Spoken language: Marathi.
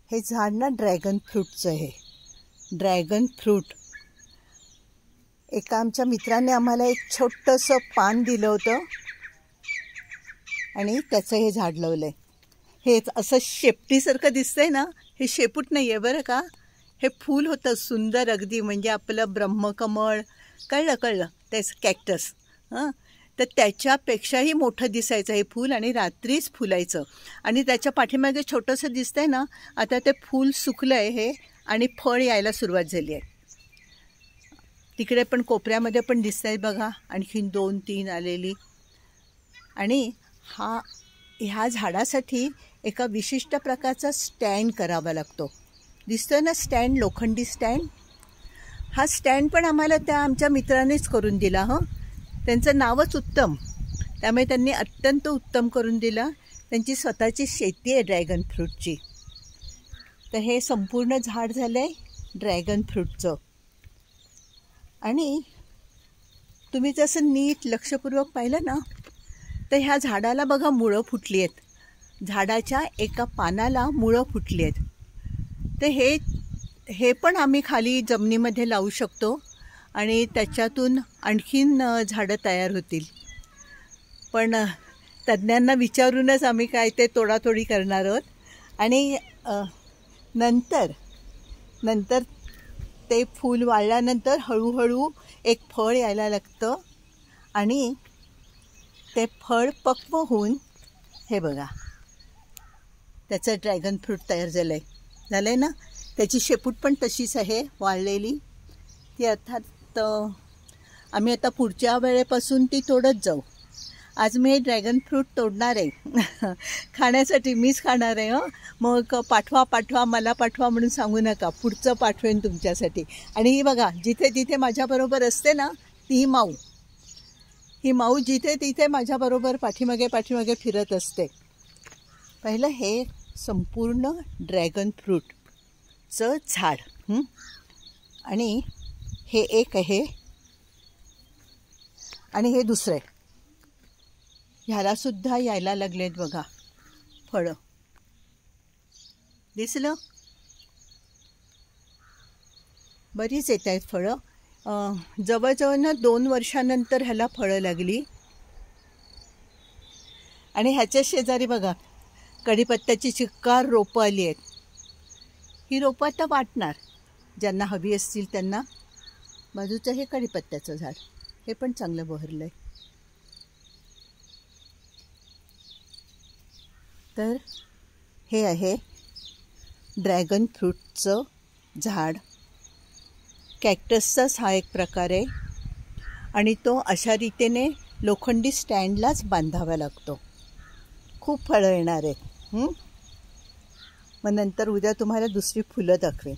हे झाड ना ड्रॅगन फ्रूटचं आहे. ड्रॅगन फ्रूट एका आमच्या मित्राने आम्हाला एक छोटंसं पान दिलं होतं आणि त्याचं हे झाड लावलंय. हे असं शेपटीसारखं दिसतंय ना, हे शेपूट नाही आहे बरं का, हे फूल होतं सुंदर अगदी, म्हणजे आपलं ब्रह्मकमळ कळलं त्याचं कॅक्टस हां, तर त्याच्यापेक्षाही मोठं दिसायचं हे फूल आणि रात्रीच फुलायचं. आणि त्याच्या पाठीमागे छोटंसं दिसतंय ना, आता ते फूल सुकलं आहे हे आणि फळ यायला सुरुवात झाली आहे. तिकडे पण कोपऱ्यामध्ये पण दिसत आहेत बघा, आणखीन 2-3 आलेली. आणि ह्या झाडासाठी एका विशिष्ट प्रकारचा स्टँड करावा लागतो. दिसतोय ना स्टँड, लोखंडी स्टँड. हा स्टँड पण आम्हाला त्या आमच्या मित्रानेच करून दिला. त्यांचं नावच उत्तम, त्यामुळे त्यांनी अत्यंत उत्तम करून दिला. त्यांची स्वतःची शेती आहे ड्रॅगन फ्रूटची. तर हे संपूर्ण झाड झालं आहे ड्रॅगन फ्रूटचं. आणि तुम्ही जसं नीट लक्षपूर्वक पाहिलं ना, तर ह्या झाडाला बघा मुळं फुटली आहेत. झाडाच्या एका पानाला मुळं फुटली आहेत. तर हे पण आम्ही खाली जमिनीमध्ये लावू शकतो आणि त्याच्यातून आणखीन झाडं तयार होतील. पण तज्ज्ञांना विचारूनच आम्ही काय ते तोडातोडी करणार आहोत. आणि नंतर ते फूल वाळल्यानंतर हळूहळू एक फळ यायला लागतं आणि ते फळ पक्व होऊन हे बघा त्याचं ड्रॅगन फ्रूट तयार झालं आहे ना. त्याची शेपूट पण तशीच आहे वाळलेली ती. अर्थात आम्ही आता पुढच्या वेळेपासून ती तोडत जाऊ. आज मी हे ड्रॅगन फ्रूट तोडणार आहे खाण्यासाठी, मीच खाणार आहे. मग पाठवा मला पाठवा म्हणून सांगू नका, पुढचं पाठवेन तुमच्यासाठी. आणि ही बघा जिथे तिथे माझ्याबरोबर असते ना, ही माऊ जिथे तिथे माझ्याबरोबर पाठीमागे फिरत असते. पहिलं हे संपूर्ण ड्रॅगन फ्रूटचं झाड. आणि हे एक आहे आणि हे दुसरं. ह्यालासुद्धा यायला लागलेत बघा फळं. दिसलं? बरीच येत आहेत फळं. जवळजवळ ना 2 वर्षानंतर ह्याला फळं लागली. आणि ह्याच्या शेजारी बघा कढीपत्त्याची चिक्कार रोपं आली आहेत. ही रोपं आता वाटणार ज्यांना हवी असतील त्यांना. बाजूचं हे कढीपत्त्याचं झाड, हे पण चांगलं बहरलं आहे. तर हे आहे ड्रॅगन फ्रूटचं झाड. कॅक्टसचाच हा एक प्रकार आहे आणि तो अशा रीतीने लोखंडी स्टँडलाच बांधावा लागतो. खूप फळं येणार आहेत. मग नंतर उद्या तुम्हाला दुसरी फुलं दाखवेन.